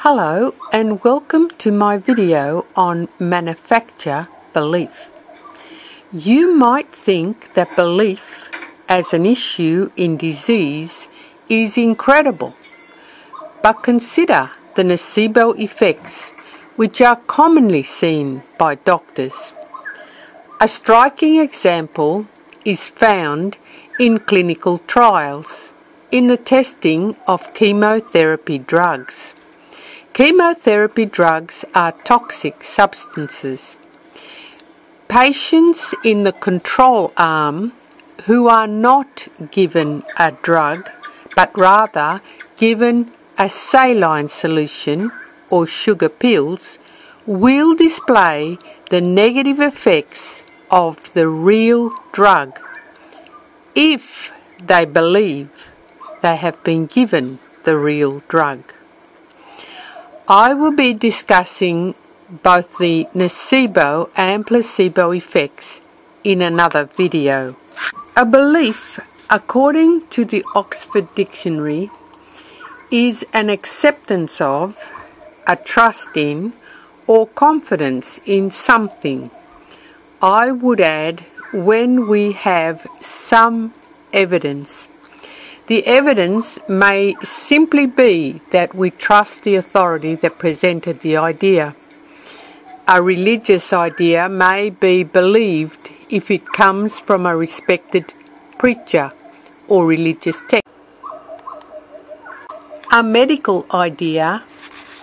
Hello and welcome to my video on manufacture belief. You might think that belief as an issue in disease is incredible, but consider the nocebo effects which are commonly seen by doctors. A striking example is found in clinical trials in the testing of chemotherapy drugs. Chemotherapy drugs are toxic substances. Patients in the control arm who are not given a drug but rather given a saline solution or sugar pills will display the negative effects of the real drug if they believe they have been given the real drug. I will be discussing both the nocebo and placebo effects in another video. A belief, according to the Oxford Dictionary, is an acceptance of, a trust in, or confidence in something. I would add, when we have some evidence. The evidence may simply be that we trust the authority that presented the idea. A religious idea may be believed if it comes from a respected preacher or religious text. A medical idea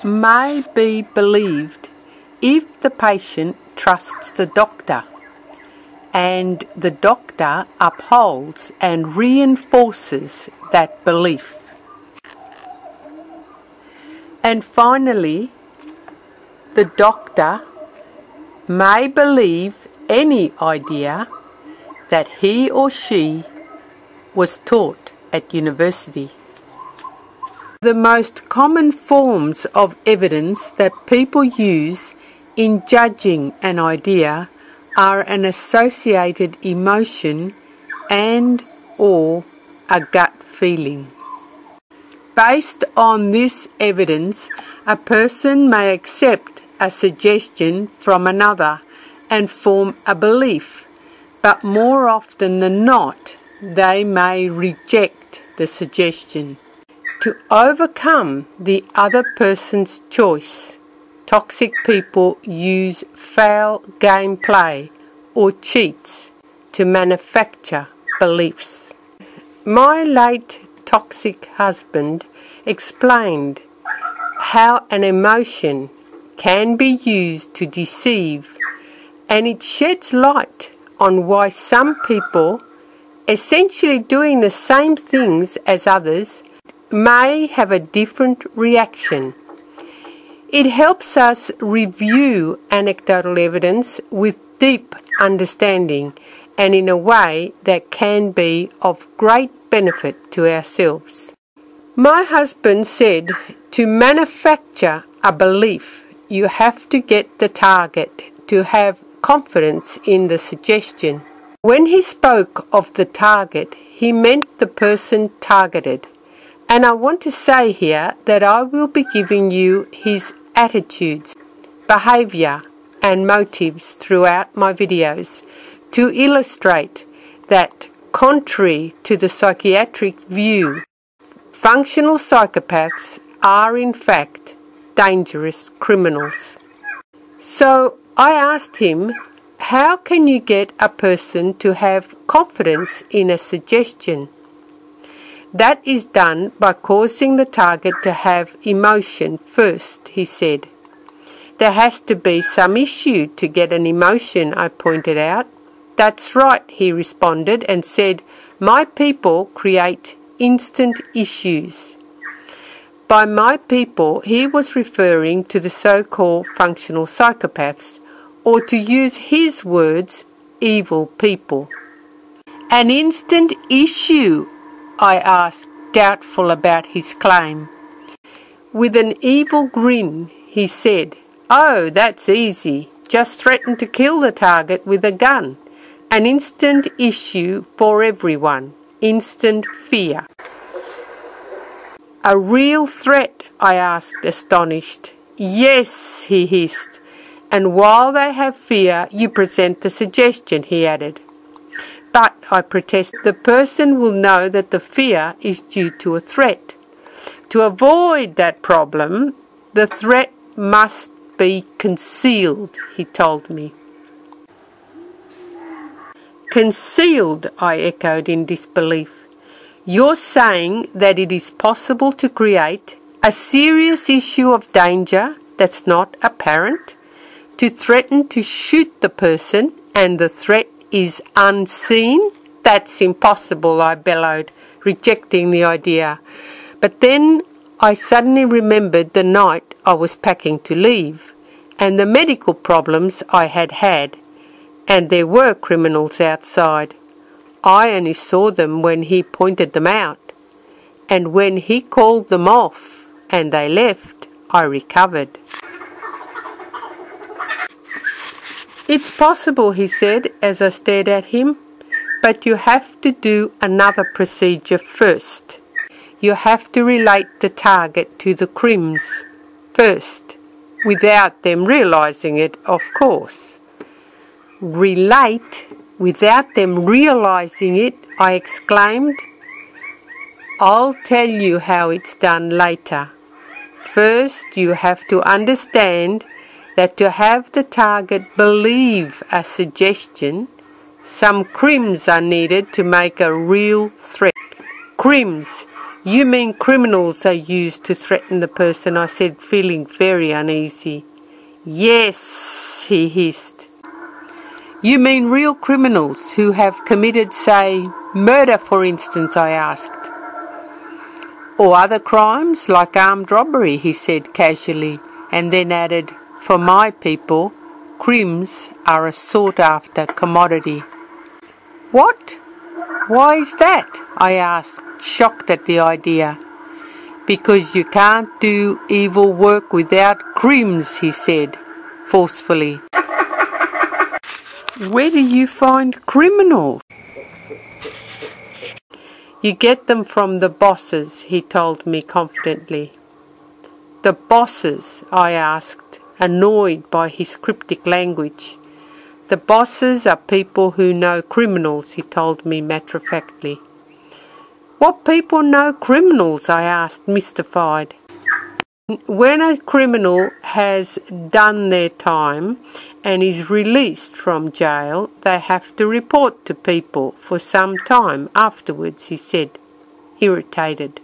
may be believed if the patient trusts the doctor and the doctor upholds and reinforces that belief. And finally, the doctor may believe any idea that he or she was taught at university. The most common forms of evidence that people use in judging an idea are an associated emotion and or a gut feeling. Based on this evidence, a person may accept a suggestion from another and form a belief, but more often than not, they may reject the suggestion. To overcome the other person's choice, toxic people use foul gameplay or cheats to manufacture beliefs. My late toxic husband explained how an emotion can be used to deceive, and it sheds light on why some people, essentially doing the same things as others, may have a different reaction. It helps us review anecdotal evidence with deep understanding and in a way that can be of great benefit to ourselves. My husband said to manufacture a belief, you have to get the target to have confidence in the suggestion. When he spoke of the target, he meant the person targeted. And I want to say here that I will be giving you his attitudes, behaviour and motives throughout my videos to illustrate that, contrary to the psychiatric view, functional psychopaths are in fact dangerous criminals. So I asked him, how can you get a person to have confidence in a suggestion? That is done by causing the target to have emotion first, he said. There has to be some issue to get an emotion, I pointed out. That's right, he responded and said, my people create instant issues. By my people, he was referring to the so-called functional psychopaths, or to use his words, evil people. An instant issue, I asked, doubtful about his claim. With an evil grin, he said, oh, that's easy. Just threaten to kill the target with a gun. An instant issue for everyone. Instant fear. A real threat? I asked, astonished. Yes, he hissed. And while they have fear, you present the suggestion, he added. But, I protested, the person will know that the fear is due to a threat. To avoid that problem, the threat must be concealed, he told me. Concealed, I echoed in disbelief. You're saying that it is possible to create a serious issue of danger that's not apparent, to threaten to shoot the person and the threat is unseen? That's impossible, I bellowed, rejecting the idea. But then I suddenly remembered the night I was packing to leave, and the medical problems I had had, and there were criminals outside. I only saw them when he pointed them out, and when he called them off and they left, I recovered. It's possible, he said as I stared at him, but you have to do another procedure first. You have to relate the target to the crims first, without them realising it, of course. Relate without them realising it, I exclaimed. I'll tell you how it's done later. First, you have to understand that to have the target believe a suggestion, some crims are needed to make a real threat. Crims? You mean criminals are used to threaten the person, I said, feeling very uneasy. Yes, he hissed. You mean real criminals who have committed, say, murder, for instance, I asked. Or other crimes, like armed robbery, he said casually, and then added, for my people, crims are a sought-after commodity. What? Why is that? I asked, shocked at the idea. Because you can't do evil work without crims, he said, forcefully. Where do you find criminals? You get them from the bosses, he told me confidently. The bosses, I asked, annoyed by his cryptic language. The bosses are people who know criminals, he told me matter-of-factly. What people know criminals? I asked, mystified. When a criminal has done their time and is released from jail, they have to report to people for some time afterwards, he said, irritated.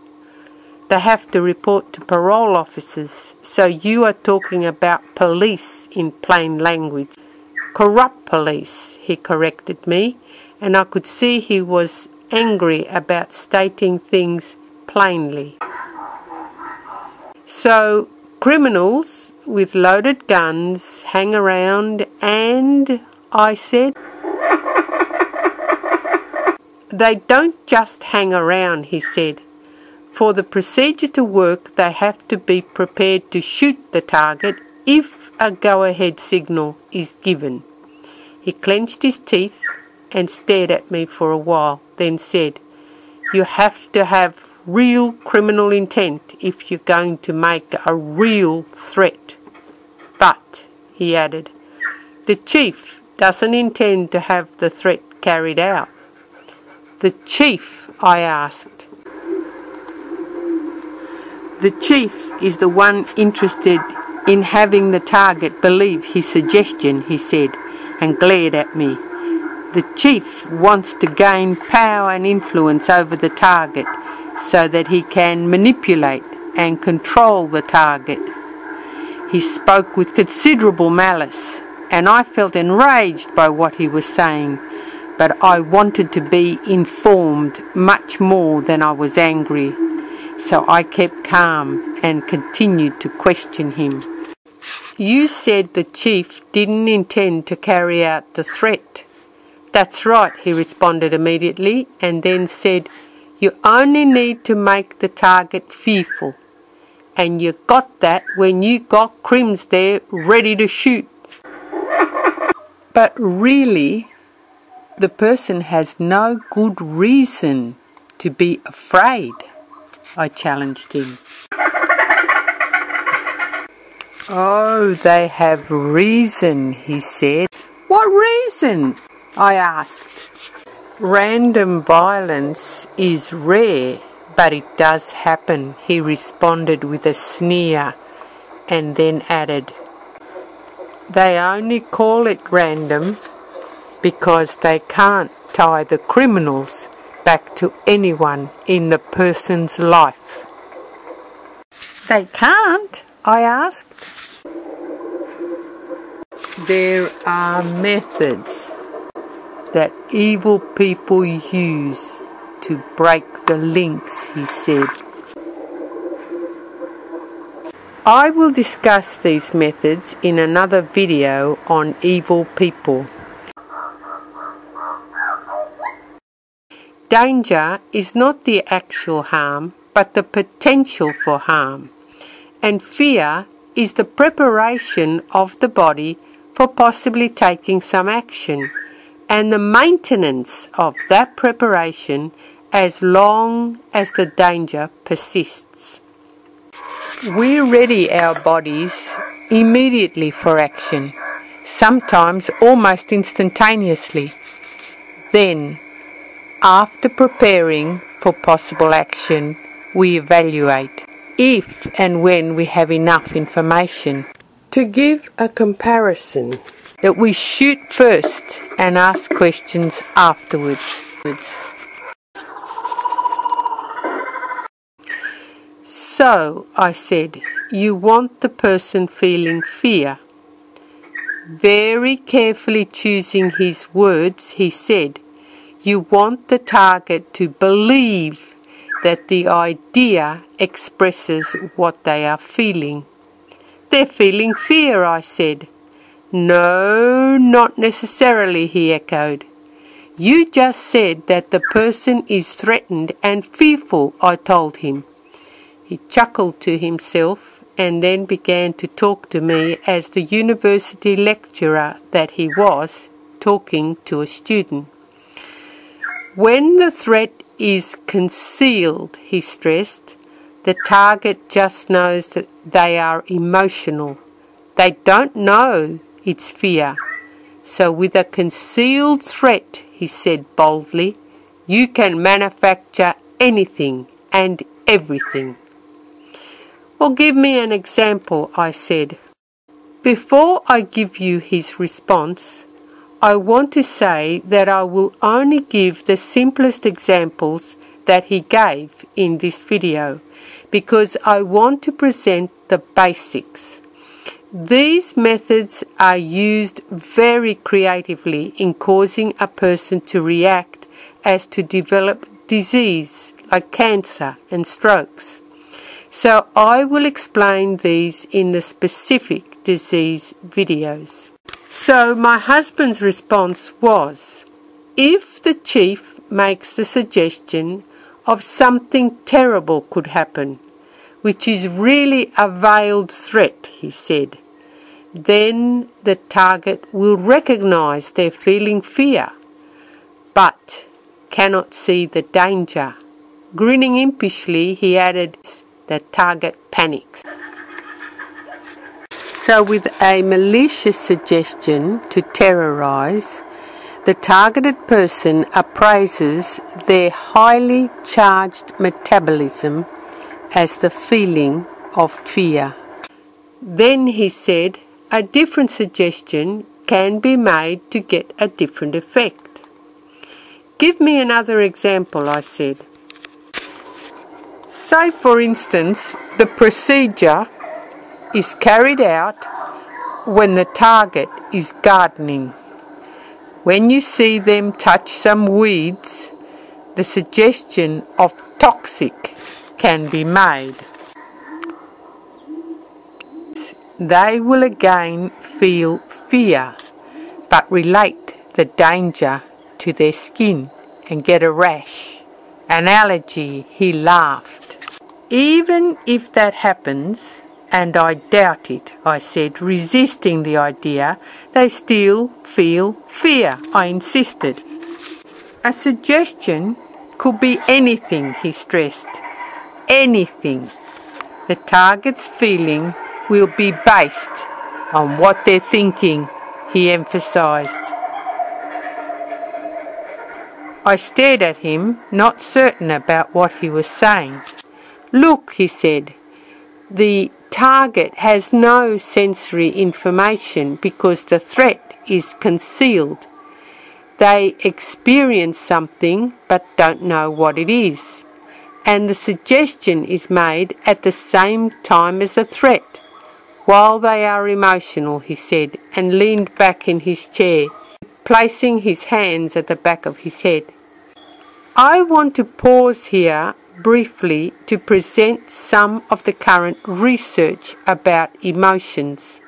They have to report to parole officers. So you are talking about police in plain language. Corrupt police, he corrected me, and I could see he was angry about stating things plainly. So criminals with loaded guns hang around and, I said, they don't just hang around, he said. For the procedure to work, they have to be prepared to shoot the target if a go-ahead signal is given. He clenched his teeth and stared at me for a while, then said, you have to have real criminal intent if you're going to make a real threat. But, he added, the chief doesn't intend to have the threat carried out. The chief, I asked. The chief is the one interested in having the target believe his suggestion, he said, and glared at me. The chief wants to gain power and influence over the target so that he can manipulate and control the target. He spoke with considerable malice, and I felt enraged by what he was saying, but I wanted to be informed much more than I was angry. So I kept calm and continued to question him. You said the chief didn't intend to carry out the threat. That's right, he responded immediately, and then said, you only need to make the target fearful. And you got that when you got crims there ready to shoot. But really, the person has no good reason to be afraid. I challenged him. Oh, they have reason, he said. What reason? I asked. Random violence is rare, but it does happen, he responded with a sneer, and then added, they only call it random because they can't tie the criminals back to anyone in the person's life. They can't? I asked. There are methods that evil people use to break the links, he said. I will discuss these methods in another video on evil people. Danger is not the actual harm, but the potential for harm. And fear is the preparation of the body for possibly taking some action, and the maintenance of that preparation as long as the danger persists. We ready our bodies immediately for action, sometimes almost instantaneously. Then, after preparing for possible action, we evaluate if and when we have enough information to give a comparison. That we shoot first and ask questions afterwards. So, I said, you want the person feeling fear. Very carefully choosing his words, he said, you want the target to believe that the idea expresses what they are feeling. They're feeling fear, I said. No, not necessarily, he echoed. You just said that the person is threatened and fearful, I told him. He chuckled to himself and then began to talk to me as the university lecturer that he was, talking to a student. When the threat is concealed, he stressed, the target just knows that they are emotional. They don't know it's fear. So with a concealed threat, he said boldly, you can manufacture anything and everything. Well, give me an example, I said. Before I give you his response, I want to say that I will only give the simplest examples that he gave in this video, because I want to present the basics. These methods are used very creatively in causing a person to react as to develop disease like cancer and strokes. So I will explain these in the specific disease videos. So my husband's response was, if the chief makes the suggestion of something terrible could happen, which is really a veiled threat, he said, then the target will recognize they're feeling fear, but cannot see the danger. Grinning impishly, he added, the target panics. So with a malicious suggestion to terrorize, the targeted person appraises their highly charged metabolism as the feeling of fear. Then, he said, a different suggestion can be made to get a different effect. Give me another example, I said. Say, for instance, the procedure is carried out when the target is gardening. When you see them touch some weeds, the suggestion of toxic can be made. They will again feel fear, but relate the danger to their skin and get a rash, an allergy, he laughed. Even if that happens, and I doubt it, I said, resisting the idea, they still feel fear, I insisted. A suggestion could be anything, he stressed. anything, the target's feeling will be based on what they're thinking, he emphasized. I stared at him, not certain about what he was saying. Look, he said, the target has no sensory information because the threat is concealed. They experience something but don't know what it is. And the suggestion is made at the same time as the threat. While they are emotional, he said, and leaned back in his chair, placing his hands at the back of his head. I want to pause here briefly to present some of the current research about emotions.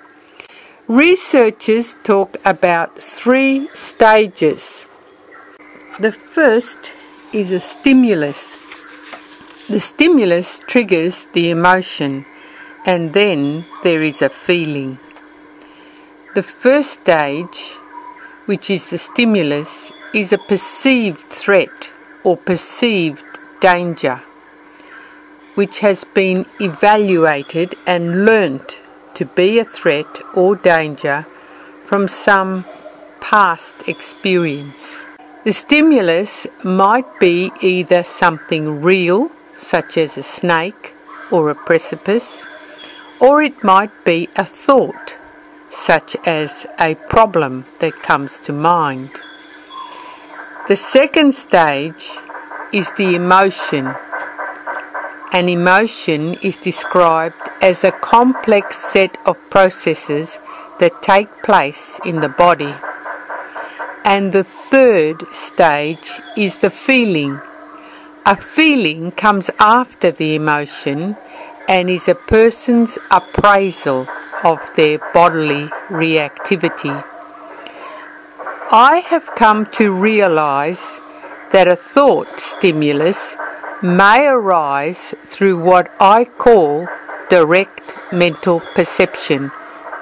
Researchers talk about 3 stages. The first is a stimulus. The stimulus triggers the emotion, and then there is a feeling. The first stage, which is the stimulus, is a perceived threat or perceived danger, which has been evaluated and learnt to be a threat or danger from some past experience. The stimulus might be either something real, such as a snake or a precipice, or it might be a thought, such as a problem that comes to mind. The second stage is the emotion. An emotion is described as a complex set of processes that take place in the body. And the third stage is the feeling. A feeling comes after the emotion and is a person's appraisal of their bodily reactivity. I have come to realize that a thought stimulus may arise through what I call direct mental perception,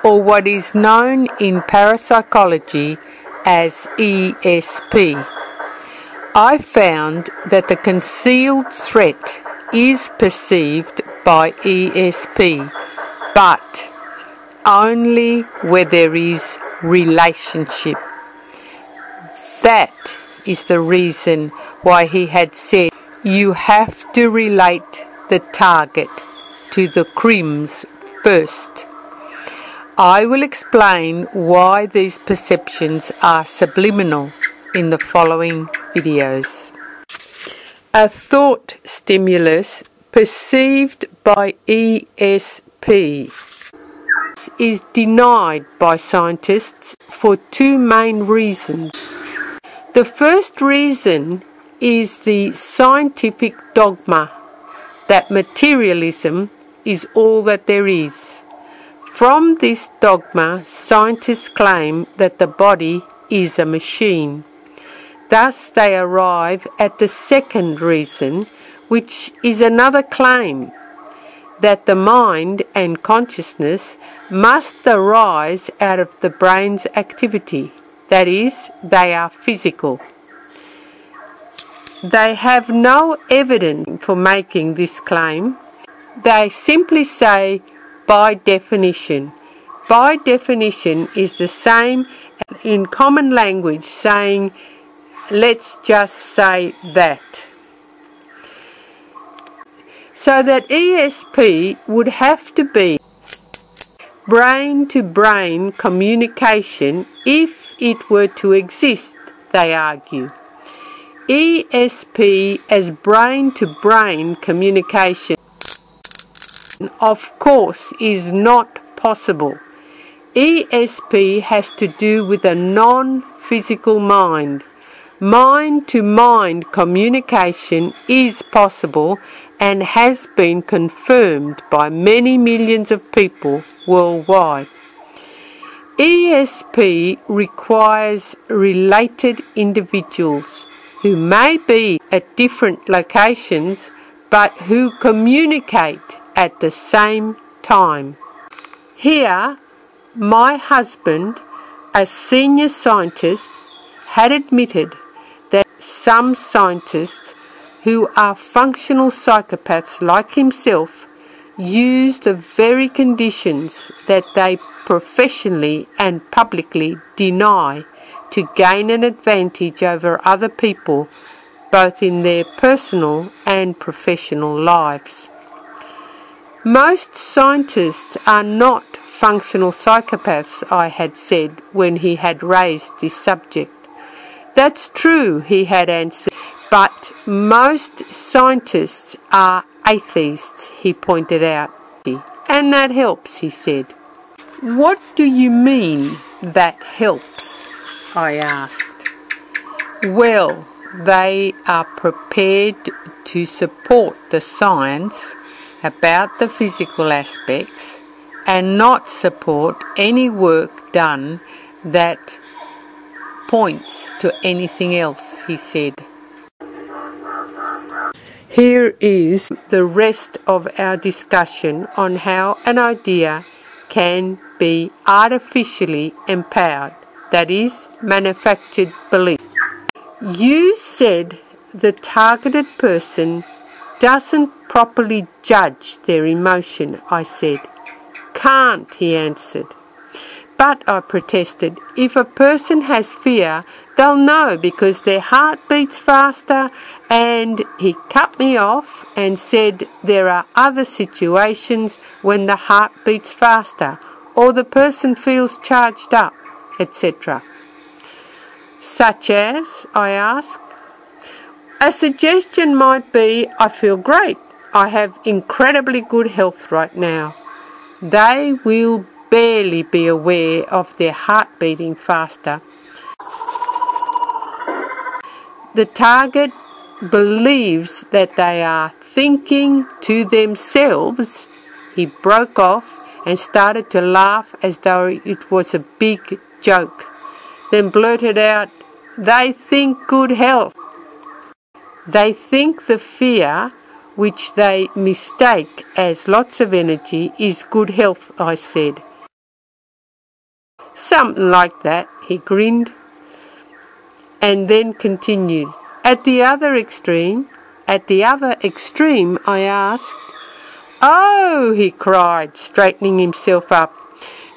or what is known in parapsychology as ESP. I found that the concealed threat is perceived by ESP, but only where there is relationship. That is the reason why he had said you have to relate the target to the crims first. I will explain why these perceptions are subliminal in the following videos. A thought stimulus perceived by ESP is denied by scientists for 2 main reasons. The first reason is the scientific dogma that materialism is all that there is. From this dogma, scientists claim that the body is a machine. Thus, they arrive at the second reason, which is another claim, that the mind and consciousness must arise out of the brain's activity. That is, they are physical. They have no evidence for making this claim. They simply say, by definition. By definition is the same in common language saying, let's just say that. So that ESP would have to be brain-to-brain communication if it were to exist, they argue. ESP as brain-to-brain communication, of course, is not possible. ESP has to do with a non-physical mind. Mind-to-mind communication is possible and has been confirmed by many millions of people worldwide. ESP requires related individuals who may be at different locations but who communicate at the same time. Here, my husband, a senior scientist, had admitted that some scientists who are functional psychopaths like himself use the very conditions that they professionally and publicly deny to gain an advantage over other people, both in their personal and professional lives. Most scientists are not functional psychopaths, I had said when he had raised this subject. That's true, he had answered, but most scientists are atheists, he pointed out. And that helps, he said. What do you mean, that helps? I asked. Well, they are prepared to support the science about the physical aspects and not support any work done that points to anything else, he said. Here is the rest of our discussion on how an idea can be artificially empowered, that is, manufactured belief. You said the targeted person doesn't properly judge their emotion, I said. Can't, he answered. But, I protested, if a person has fear, they'll know because their heart beats faster, and he cut me off and said there are other situations when the heart beats faster, or the person feels charged up, etc. Such as, I asked. A suggestion might be, I feel great. I have incredibly good health right now. They will barely be aware of their heart beating faster. The target believes that they are thinking to themselves. He broke off and started to laugh as though it was a big joke. Then blurted out, they think good health. They think the fear, which they mistake as lots of energy, is good health, I said. Something like that, he grinned, and then continued. At the other extreme, I asked. Oh, he cried, straightening himself up.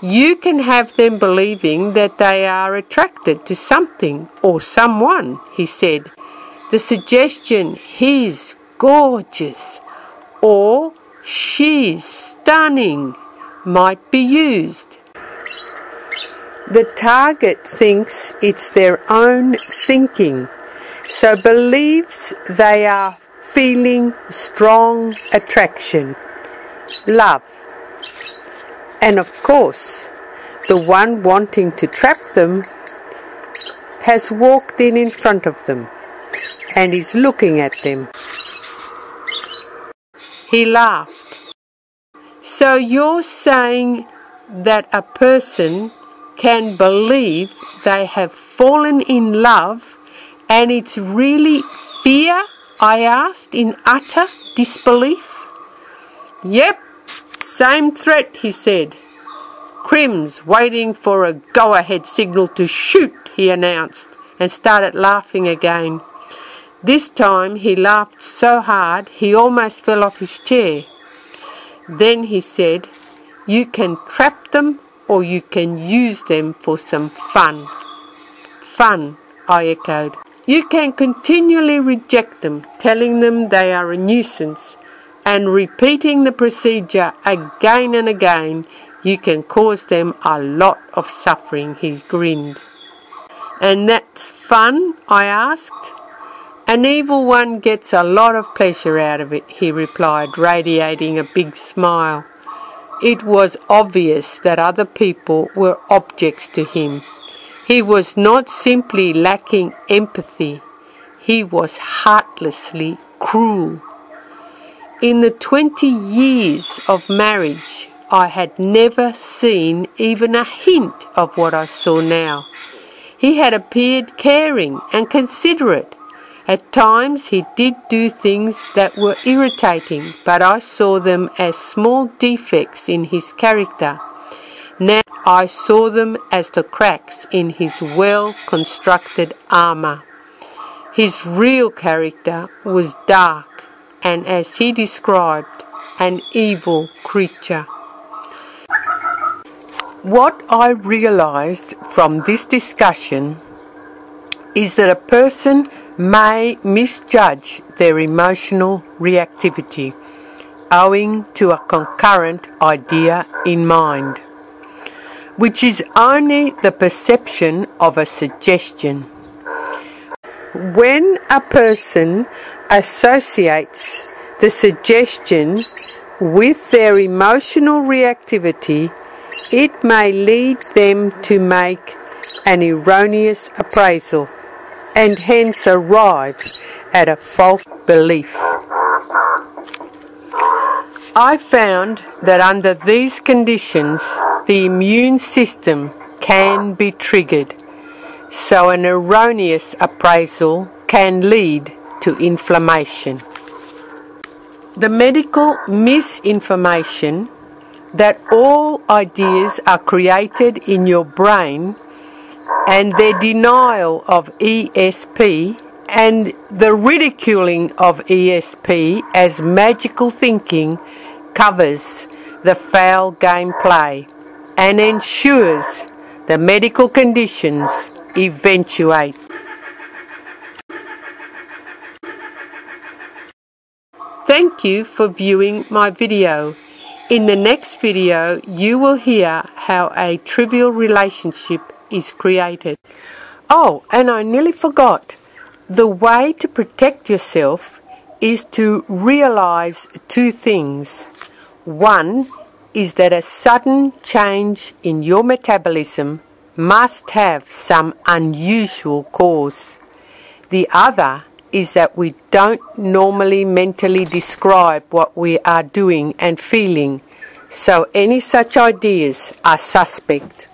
You can have them believing that they are attracted to something or someone, he said. The suggestion, he's gorgeous or she's stunning, might be used. The target thinks it's their own thinking, so believes they are feeling strong attraction, love. And of course, the one wanting to trap them has walked in front of them and is looking at them. He laughed. So you're saying that a person can believe they have fallen in love and it's really fear? I asked in utter disbelief. Yep, same threat, he said. Crim's waiting for a go-ahead signal to shoot, he announced, and started laughing again. This time he laughed so hard he almost fell off his chair. Then he said, you can trap them or you can use them for some fun. Fun, I echoed. You can continually reject them, telling them they are a nuisance, and repeating the procedure again and again. You can cause them a lot of suffering, he grinned. And that's fun, I asked. An evil one gets a lot of pleasure out of it, he replied, radiating a big smile. It was obvious that other people were objects to him. He was not simply lacking empathy, he was heartlessly cruel. In the 20 years of marriage, I had never seen even a hint of what I saw now. He had appeared caring and considerate. At times he did do things that were irritating, but I saw them as small defects in his character. Now I saw them as the cracks in his well-constructed armour. His real character was dark and, as he described, an evil creature. What I realized from this discussion is that a person may misjudge their emotional reactivity owing to a concurrent idea in mind, which is only the perception of a suggestion. When a person associates the suggestion with their emotional reactivity, it may lead them to make an erroneous appraisal and hence arrive at a false belief. I found that under these conditions, the immune system can be triggered, so an erroneous appraisal can lead to inflammation. The medical misinformation that all ideas are created in your brain and their denial of ESP and the ridiculing of ESP as magical thinking covers the foul gameplay and ensures the medical conditions eventuate. Thank you for viewing my video. In the next video, you will hear how a trivial relationship is created. Oh, and I nearly forgot. The way to protect yourself is to realize two things. One is that a sudden change in your metabolism must have some unusual cause. The other is that we don't normally mentally describe what we are doing and feeling, so any such ideas are suspect.